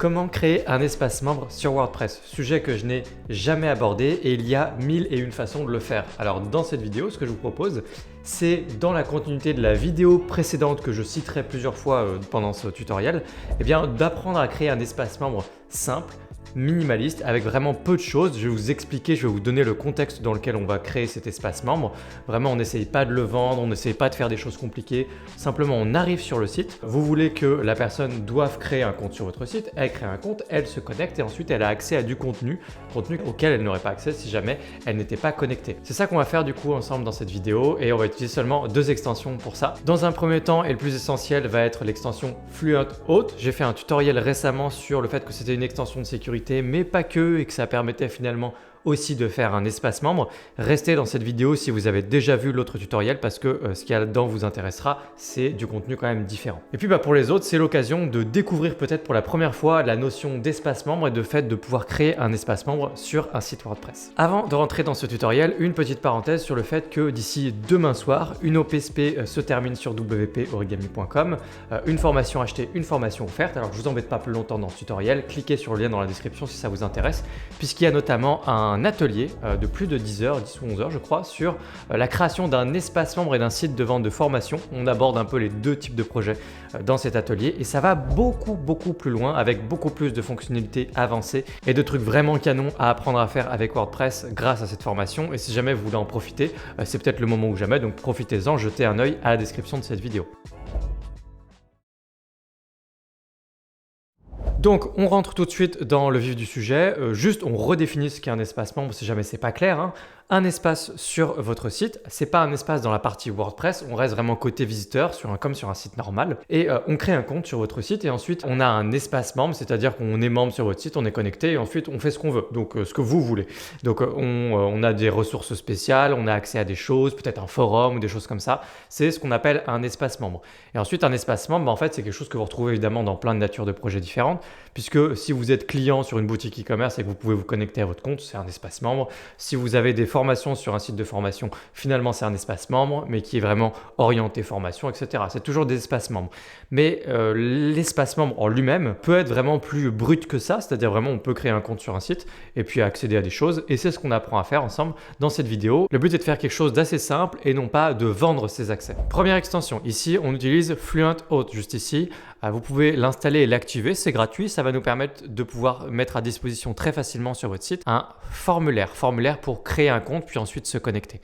Comment créer un espace membre sur WordPress? Sujet que je n'ai jamais abordé et il y a 1001 façons de le faire. Alors dans cette vidéo, ce que je vous propose, c'est dans la continuité de la vidéo précédente que je citerai plusieurs fois pendant ce tutoriel, d'apprendre à créer un espace membre simple, minimaliste, avec vraiment peu de choses. Je vais vous expliquer, je vais vous donner le contexte dans lequel on va créer cet espace membre. Vraiment, on n'essaye pas de le vendre, on n'essaye pas de faire des choses compliquées. Simplement, on arrive sur le site. Vous voulez que la personne doive créer un compte sur votre site. Elle crée un compte, elle se connecte et ensuite, elle a accès à du contenu auquel elle n'aurait pas accès si jamais elle n'était pas connectée. C'est ça qu'on va faire du coup ensemble dans cette vidéo et on va utiliser seulement deux extensions pour ça. Dans un premier temps, et le plus essentiel va être l'extension Fluent Host. J'ai fait un tutoriel récemment sur le fait que c'était une extension de sécurité mais pas que, et que ça permettait finalement aussi de faire un espace membre. Restez dans cette vidéo si vous avez déjà vu l'autre tutoriel parce que ce qu'il y a là-dedans vous intéressera, c'est du contenu quand même différent. Et puis pour les autres, c'est l'occasion de découvrir peut-être pour la première fois la notion d'espace membre et de fait de pouvoir créer un espace membre sur un site WordPress. Avant de rentrer dans ce tutoriel, une petite parenthèse sur le fait que d'ici demain soir, une OPSP se termine sur wporigami.com, une formation achetée, une formation offerte. Alors je vous embête pas plus longtemps dans ce tutoriel, cliquez sur le lien dans la description si ça vous intéresse, puisqu'il y a notamment un atelier de plus de 10 heures, 10 ou 11 heures je crois, sur la création d'un espace membre et d'un site de vente de formation. On aborde un peu les deux types de projets dans cet atelier et ça va beaucoup plus loin avec beaucoup plus de fonctionnalités avancées et de trucs vraiment canons à apprendre à faire avec WordPress grâce à cette formation. Et si jamais vous voulez en profiter, c'est peut-être le moment ou jamais, donc profitez-en, jetez un œil à la description de cette vidéo. Donc, on rentre tout de suite dans le vif du sujet. Juste, on redéfinit ce qu'est un espace membre si jamais c'est pas clair, hein. Un espace sur votre site, c'est pas un espace dans la partie WordPress, on reste vraiment côté visiteur comme sur un site normal. Et on crée un compte sur votre site et ensuite on a un espace membre, c'est-à-dire qu'on est membre sur votre site, on est connecté et ensuite on fait ce qu'on veut, donc ce que vous voulez. Donc on a des ressources spéciales, on a accès à des choses, peut-être un forum ou des choses comme ça. C'est ce qu'on appelle un espace membre. Et ensuite un espace membre, en fait, c'est quelque chose que vous retrouvez évidemment dans plein de natures de projets différentes, puisque si vous êtes client sur une boutique e-commerce et que vous pouvez vous connecter à votre compte, c'est un espace membre. Si vous avez des formations sur un site de formation, finalement c'est un espace membre, mais qui est vraiment orienté formation, etc. C'est toujours des espaces membres. Mais l'espace membre en lui-même peut être vraiment plus brut que ça, c'est-à-dire vraiment on peut créer un compte sur un site et puis accéder à des choses. Et c'est ce qu'on apprend à faire ensemble dans cette vidéo. Le but est de faire quelque chose d'assez simple et non pas de vendre ses accès. Première extension, ici on utilise Fluent Host, juste ici. Vous pouvez l'installer et l'activer, c'est gratuit, ça va nous permettre de pouvoir mettre à disposition très facilement sur votre site un formulaire pour créer un compte puis ensuite se connecter.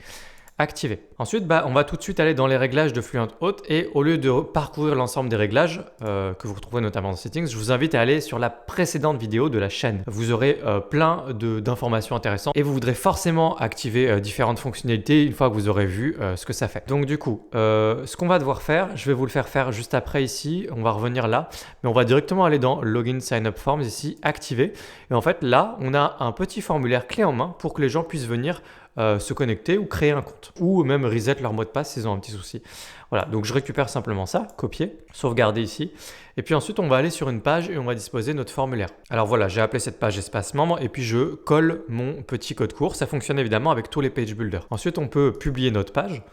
Activer. Ensuite, on va tout de suite aller dans les réglages de Fluent Host et au lieu de parcourir l'ensemble des réglages que vous retrouvez notamment dans Settings, je vous invite à aller sur la précédente vidéo de la chaîne. Vous aurez plein d'informations intéressantes et vous voudrez forcément activer différentes fonctionnalités une fois que vous aurez vu ce que ça fait. Donc du coup, ce qu'on va devoir faire, je vais vous le faire juste après ici, on va revenir là, mais on va directement aller dans Login Sign Up Forms ici, activer. Et en fait là, on a un petit formulaire clé en main pour que les gens puissent venir se connecter ou créer un compte ou même reset leur mot de passe s'ils ont un petit souci. Voilà, donc je récupère simplement ça, copier, sauvegarder ici et puis ensuite on va aller sur une page et on va disposer notre formulaire. Alors voilà, j'ai appelé cette page espace membre et puis je colle mon petit code court. Ça fonctionne évidemment avec tous les page builders. Ensuite on peut publier notre page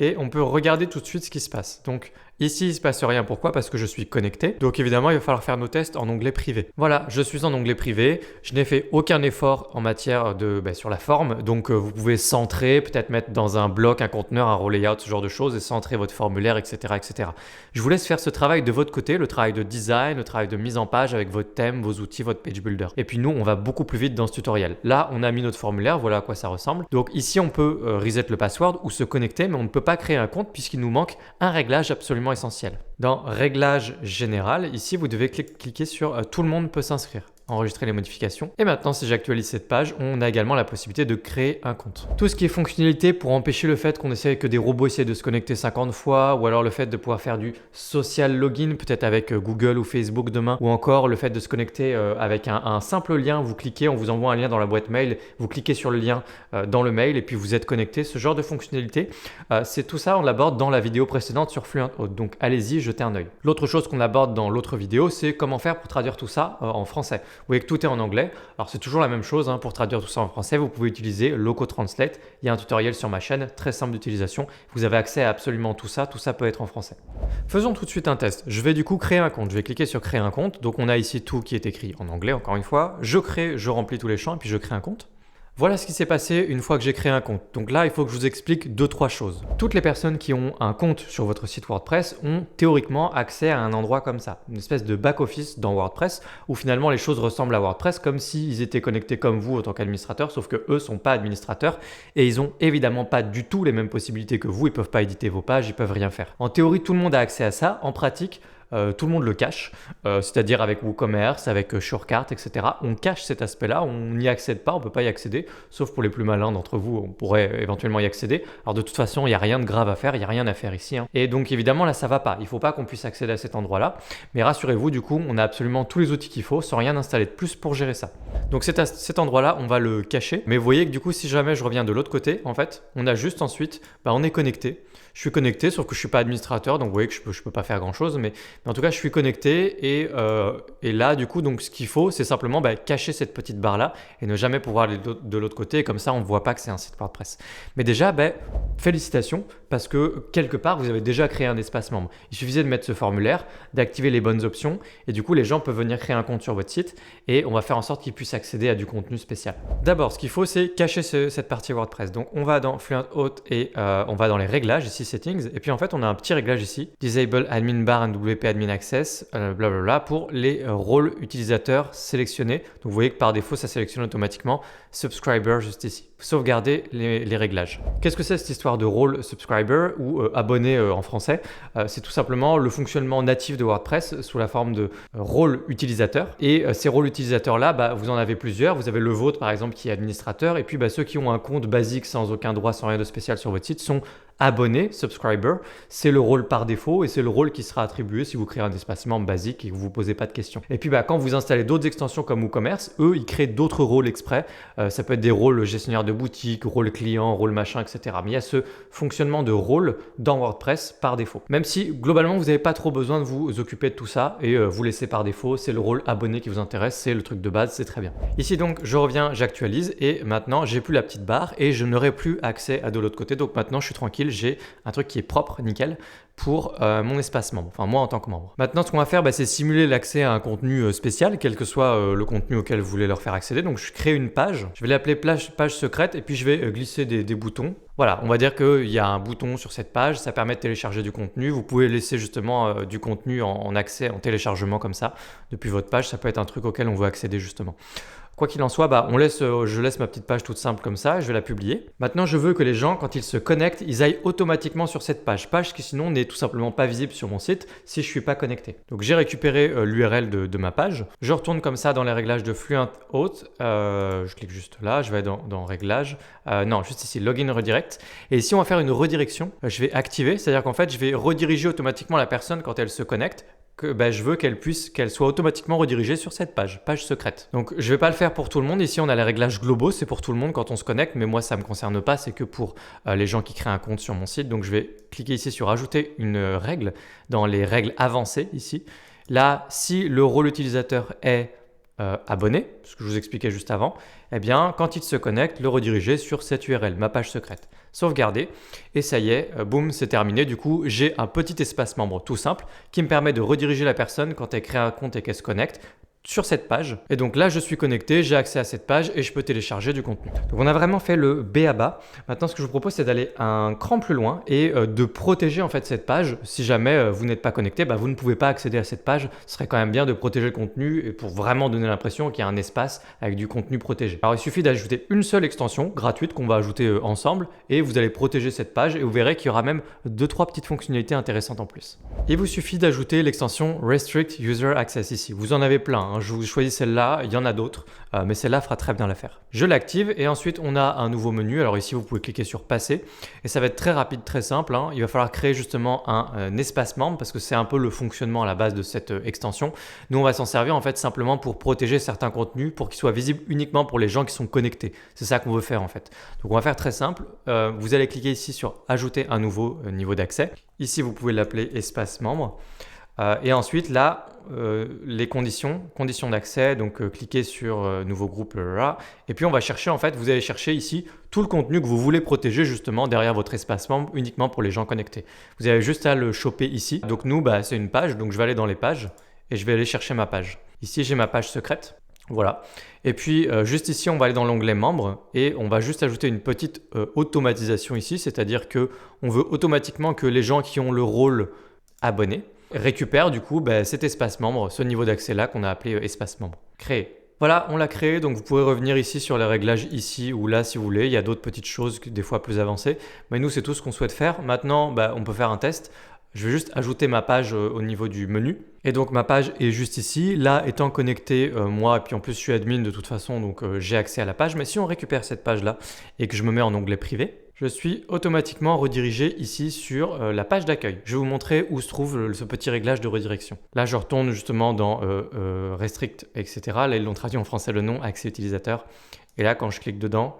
et on peut regarder tout de suite ce qui se passe. Donc ici, il ne se passe rien. Pourquoi? Parce que je suis connecté. Donc évidemment, il va falloir faire nos tests en onglet privé. Voilà, je suis en onglet privé. Je n'ai fait aucun effort en matière sur la forme. Donc vous pouvez centrer, peut-être mettre dans un bloc, un conteneur, un row layout, ce genre de choses et centrer votre formulaire, etc., etc. Je vous laisse faire ce travail de votre côté, le travail de design, le travail de mise en page avec votre thème, vos outils, votre page builder. Et puis nous, on va beaucoup plus vite dans ce tutoriel. Là, on a mis notre formulaire. Voilà à quoi ça ressemble. Donc ici, on peut reset le password ou se connecter, mais on ne peut pas créer un compte puisqu'il nous manque un réglage absolument essentiel. Dans Réglage général, ici, vous devez cliquer sur Tout le monde peut s'inscrire. Enregistrer les modifications. Et maintenant, si j'actualise cette page, on a également la possibilité de créer un compte. Tout ce qui est fonctionnalité pour empêcher le fait qu'on essaie que des robots essaient de se connecter 50 fois, ou alors le fait de pouvoir faire du social login, peut-être avec Google ou Facebook demain, ou encore le fait de se connecter avec un simple lien. Vous cliquez, on vous envoie un lien dans la boîte mail, vous cliquez sur le lien dans le mail et puis vous êtes connecté. Ce genre de fonctionnalité, c'est tout ça, on l'aborde dans la vidéo précédente sur Fluent Host. Donc allez-y, jetez un œil. L'autre chose qu'on aborde dans l'autre vidéo, c'est comment faire pour traduire tout ça en français. Vous voyez que tout est en anglais. Alors c'est toujours la même chose, hein, pour traduire tout ça en français, vous pouvez utiliser Loco Translate. Il y a un tutoriel sur ma chaîne, très simple d'utilisation. Vous avez accès à absolument tout ça peut être en français. Faisons tout de suite un test. Je vais du coup créer un compte. Je vais cliquer sur créer un compte. Donc on a ici tout qui est écrit en anglais, encore une fois. Je crée, je remplis tous les champs et puis je crée un compte. Voilà ce qui s'est passé une fois que j'ai créé un compte. Donc là, il faut que je vous explique 2-3 choses. Toutes les personnes qui ont un compte sur votre site WordPress ont théoriquement accès à un endroit comme ça, une espèce de back-office dans WordPress où finalement les choses ressemblent à WordPress comme s'ils étaient connectés comme vous en tant qu'administrateurs, sauf que eux sont pas administrateurs et ils ont évidemment pas du tout les mêmes possibilités que vous. Ils peuvent pas éditer vos pages, ils peuvent rien faire. En théorie, tout le monde a accès à ça. En pratique, tout le monde le cache, c'est-à-dire avec WooCommerce, avec Surecart, etc. On cache cet aspect-là, on n'y accède pas, on ne peut pas y accéder, sauf pour les plus malins d'entre vous, on pourrait éventuellement y accéder. Alors de toute façon, il n'y a rien de grave à faire, il n'y a rien à faire ici, hein. Et donc évidemment, là, ça ne va pas. Il ne faut pas qu'on puisse accéder à cet endroit-là. Mais rassurez-vous, du coup, on a absolument tous les outils qu'il faut, sans rien installer de plus pour gérer ça. Donc cet endroit-là, on va le cacher. Mais vous voyez que du coup, si jamais je reviens de l'autre côté, en fait, on a juste ensuite, on est connecté. Je suis connecté, sauf que je ne suis pas administrateur, donc vous voyez que je peux pas faire grand-chose, mais en tout cas, je suis connecté et là, du coup, donc, ce qu'il faut, c'est simplement cacher cette petite barre-là et ne jamais pouvoir aller de l'autre côté, et comme ça, on ne voit pas que c'est un site WordPress. Mais déjà, félicitations, parce que quelque part, vous avez déjà créé un espace membre. Il suffisait de mettre ce formulaire, d'activer les bonnes options, et du coup, les gens peuvent venir créer un compte sur votre site, et on va faire en sorte qu'ils puissent accéder à du contenu spécial. D'abord, ce qu'il faut, c'est cacher cette partie WordPress. Donc, on va dans Fluent Hot et on va dans les réglages, ici, Settings, et puis en fait, on a un petit réglage ici, Disable Admin Bar and WP Admin Access, blablabla, pour les rôles utilisateurs sélectionnés. Donc, vous voyez que par défaut, ça sélectionne automatiquement Subscriber juste ici. Sauvegardez les réglages. Qu'est-ce que c'est cette histoire de rôle subscriber ou abonné en français? C'est tout simplement le fonctionnement natif de WordPress sous la forme de rôle utilisateur. Et ces rôles utilisateurs-là, vous en avez plusieurs. Vous avez le vôtre, par exemple, qui est administrateur. Et puis, ceux qui ont un compte basique sans aucun droit, sans rien de spécial sur votre site sont abonné, subscriber, c'est le rôle par défaut et c'est le rôle qui sera attribué si vous créez un espace membre basique et que vous ne vous posez pas de questions. Et puis quand vous installez d'autres extensions comme WooCommerce, eux, ils créent d'autres rôles exprès. Ça peut être des rôles gestionnaire de boutique, rôle client, rôle machin, etc. Mais il y a ce fonctionnement de rôle dans WordPress par défaut. Même si globalement, vous n'avez pas trop besoin de vous occuper de tout ça et vous laissez par défaut, c'est le rôle abonné qui vous intéresse, c'est le truc de base, c'est très bien. Ici donc, je reviens, j'actualise et maintenant, j'ai plus la petite barre et je n'aurai plus accès à de l'autre côté. Donc maintenant, je suis tranquille. J'ai un truc qui est propre, nickel, pour mon espace membre, enfin moi en tant que membre. Maintenant, ce qu'on va faire, c'est simuler l'accès à un contenu spécial, quel que soit le contenu auquel vous voulez leur faire accéder. Donc, je crée une page, je vais l'appeler page secrète et puis je vais glisser des boutons. Voilà, on va dire qu'il y a un bouton sur cette page, ça permet de télécharger du contenu. Vous pouvez laisser justement du contenu en accès, en téléchargement comme ça, depuis votre page. Ça peut être un truc auquel on veut accéder justement. Quoi qu'il en soit, je laisse ma petite page toute simple comme ça, je vais la publier. Maintenant, je veux que les gens, quand ils se connectent, ils aillent automatiquement sur cette page qui sinon n'est tout simplement pas visible sur mon site si je ne suis pas connecté. Donc, j'ai récupéré l'URL de ma page. Je retourne comme ça dans les réglages de Fluent Hot. Je clique juste là, je vais dans Réglages. Non, juste ici, Login Redirect. Et ici, on va faire une redirection. Je vais activer, c'est-à-dire qu'en fait, je vais rediriger automatiquement la personne quand elle se connecte. Que je veux qu'elle soit automatiquement redirigée sur cette page secrète. Donc je ne vais pas le faire pour tout le monde. Ici on a les réglages globaux, c'est pour tout le monde quand on se connecte, mais moi ça ne me concerne pas, c'est que pour les gens qui créent un compte sur mon site. Donc je vais cliquer ici sur ajouter une règle dans les règles avancées ici. Là, si le rôle utilisateur est abonné, ce que je vous expliquais juste avant, eh bien quand il se connecte, le rediriger sur cette URL, ma page secrète. Sauvegarder et ça y est, boum, c'est terminé. Du coup, j'ai un petit espace membre tout simple qui me permet de rediriger la personne quand elle crée un compte et qu'elle se connecte sur cette page. Et donc là, je suis connecté, j'ai accès à cette page et je peux télécharger du contenu. Donc on a vraiment fait le B à bas. Maintenant, ce que je vous propose, c'est d'aller un cran plus loin et de protéger en fait cette page. Si jamais vous n'êtes pas connecté, vous ne pouvez pas accéder à cette page. Ce serait quand même bien de protéger le contenu et pour vraiment donner l'impression qu'il y a un espace avec du contenu protégé. Alors il suffit d'ajouter une seule extension gratuite qu'on va ajouter ensemble et vous allez protéger cette page et vous verrez qu'il y aura même 2-3 petites fonctionnalités intéressantes en plus. Il vous suffit d'ajouter l'extension Restrict User Access ici. Vous en avez plein, hein. Je vous choisis celle-là, il y en a d'autres, mais celle-là fera très bien l'affaire. Je l'active et ensuite on a un nouveau menu. Alors ici vous pouvez cliquer sur passer et ça va être très rapide, très simple, hein. Il va falloir créer justement un espace membre parce que c'est un peu le fonctionnement à la base de cette extension. Nous on va s'en servir en fait simplement pour protéger certains contenus pour qu'ils soient visibles uniquement pour les gens qui sont connectés. C'est ça qu'on veut faire en fait. Donc on va faire très simple. Vous allez cliquer ici sur ajouter un nouveau niveau d'accès. Ici vous pouvez l'appeler espace membre. Et ensuite là, les conditions d'accès, donc cliquez sur nouveau groupe, là. Et puis on va chercher en fait, vous allez chercher ici tout le contenu que vous voulez protéger justement derrière votre espace membre uniquement pour les gens connectés. Vous avez juste à le choper ici. Donc nous, c'est une page, donc je vais aller dans les pages et je vais aller chercher ma page. Ici, j'ai ma page secrète. Voilà. Et puis, juste ici, on va aller dans l'onglet membres et on va juste ajouter une petite automatisation ici, c'est-à-dire qu'on veut automatiquement que les gens qui ont le rôle abonné récupèrent du coup cet espace membre, ce niveau d'accès-là qu'on a appelé espace membre. Créer. Voilà, on l'a créé, donc vous pouvez revenir ici sur les réglages ici ou là si vous voulez. Il y a d'autres petites choses des fois plus avancées, mais nous, c'est tout ce qu'on souhaite faire. Maintenant, on peut faire un test. Je vais juste ajouter ma page au niveau du menu. Et donc ma page est juste ici. Là, étant connecté, moi, et puis en plus je suis admin de toute façon, donc j'ai accès à la page. Mais si on récupère cette page-là et que je me mets en onglet privé, je suis automatiquement redirigé ici sur la page d'accueil. Je vais vous montrer où se trouve ce petit réglage de redirection. Là, je retourne justement dans Restrict, etc. Là, ils l'ont traduit en français le nom, accès utilisateur. Et là, quand je clique dedans,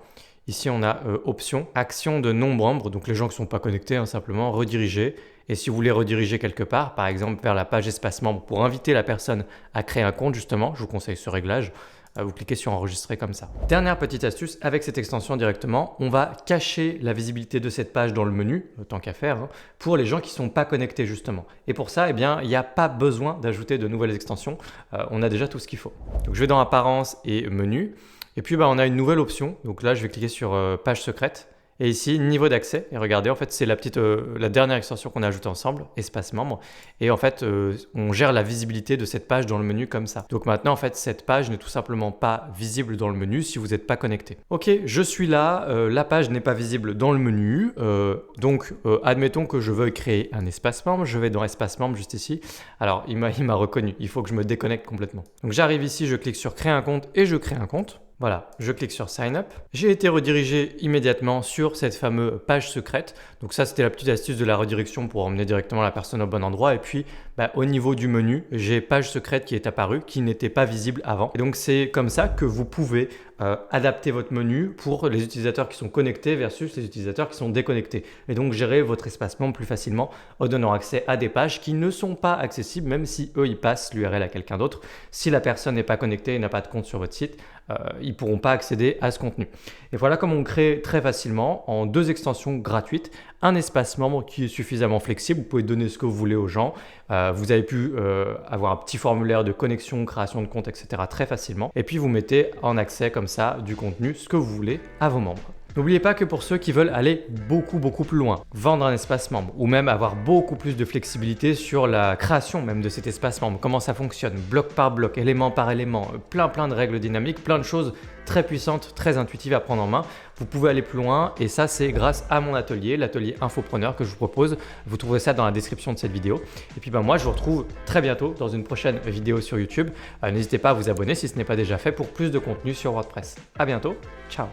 ici, on a option, action de non-membre, donc les gens qui ne sont pas connectés, simplement rediriger. Et si vous voulez rediriger quelque part, par exemple vers la page espace membre pour inviter la personne à créer un compte justement, je vous conseille ce réglage, vous cliquez sur enregistrer comme ça. Dernière petite astuce, avec cette extension directement, on va cacher la visibilité de cette page dans le menu, tant qu'à faire, pour les gens qui ne sont pas connectés justement. Et pour ça, il n'y a pas besoin d'ajouter de nouvelles extensions, on a déjà tout ce qu'il faut. Donc je vais dans apparence et menu, et puis on a une nouvelle option, donc là je vais cliquer sur page secrète. Et ici, niveau d'accès. Et regardez, en fait, c'est la dernière extension qu'on a ajoutée ensemble, espace membre. Et en fait, on gère la visibilité de cette page dans le menu comme ça. Donc maintenant, en fait, cette page n'est tout simplement pas visible dans le menu si vous n'êtes pas connecté. Ok, je suis là. La page n'est pas visible dans le menu. Donc, admettons que je veuille créer un espace membre. Je vais dans espace membre juste ici. Alors, il m'a reconnu. Il faut que je me déconnecte complètement. Donc, j'arrive ici, je clique sur créer un compte et je crée un compte. Voilà, je clique sur Sign Up. J'ai été redirigé immédiatement sur cette fameuse page secrète. Donc ça, c'était la petite astuce de la redirection pour emmener directement la personne au bon endroit. Et puis, au niveau du menu, j'ai page secrète qui est apparue, qui n'était pas visible avant. Et donc, c'est comme ça que vous pouvez adapter votre menu pour les utilisateurs qui sont connectés versus les utilisateurs qui sont déconnectés. Et donc, gérer votre espace membre plus facilement en donnant accès à des pages qui ne sont pas accessibles, même si eux, ils passent l'URL à quelqu'un d'autre. Si la personne n'est pas connectée et n'a pas de compte sur votre site, ils ne pourront pas accéder à ce contenu. Et voilà comment on crée très facilement en 2 extensions gratuites un espace membre qui est suffisamment flexible. Vous pouvez donner ce que vous voulez aux gens. Vous avez pu avoir un petit formulaire de connexion, création de compte, etc. très facilement. Et puis vous mettez en accès comme ça du contenu, ce que vous voulez à vos membres. N'oubliez pas que pour ceux qui veulent aller beaucoup plus loin, vendre un espace membre ou même avoir beaucoup plus de flexibilité sur la création même de cet espace membre, comment ça fonctionne, bloc par bloc, élément par élément, plein de règles dynamiques, plein de choses très puissantes, très intuitives à prendre en main. Vous pouvez aller plus loin et ça c'est grâce à mon atelier, l'atelier Infopreneur que je vous propose. Vous trouverez ça dans la description de cette vidéo. Et puis moi je vous retrouve très bientôt dans une prochaine vidéo sur YouTube. N'hésitez pas à vous abonner si ce n'est pas déjà fait pour plus de contenu sur WordPress. À bientôt, ciao.